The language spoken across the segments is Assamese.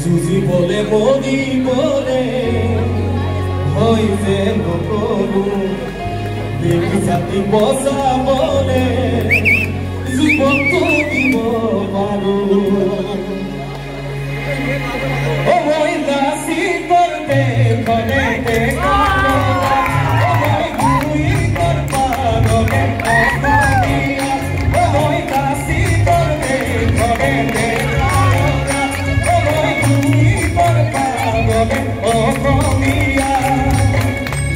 Susi bole bodi bole hoy se no koru dekhi sati bosa bole জীবন তো দিব পারো ও মইলা সিতর দে কনে দে কালো ও মই দুই কর পাগলে অনিয়া ও মইলা সিতর দে কনে দে কালো ও মই দুই কর পাগলে অনিয়া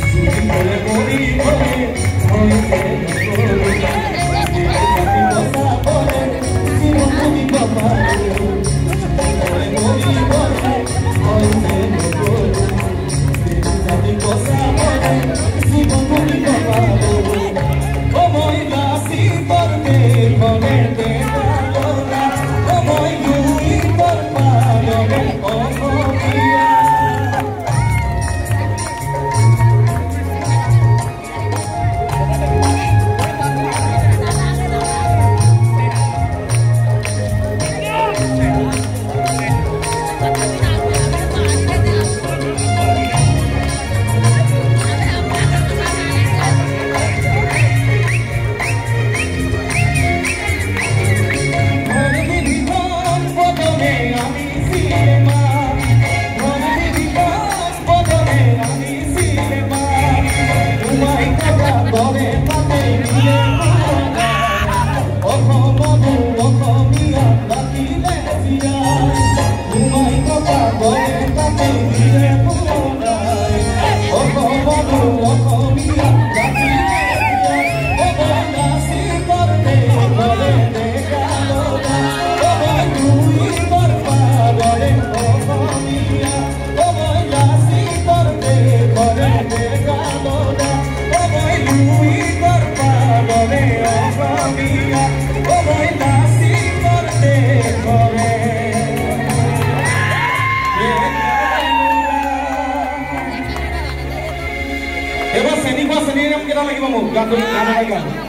সুজি বলে বলি বলে হইছে Ewa seni kita lagi mau gantung nama lagi.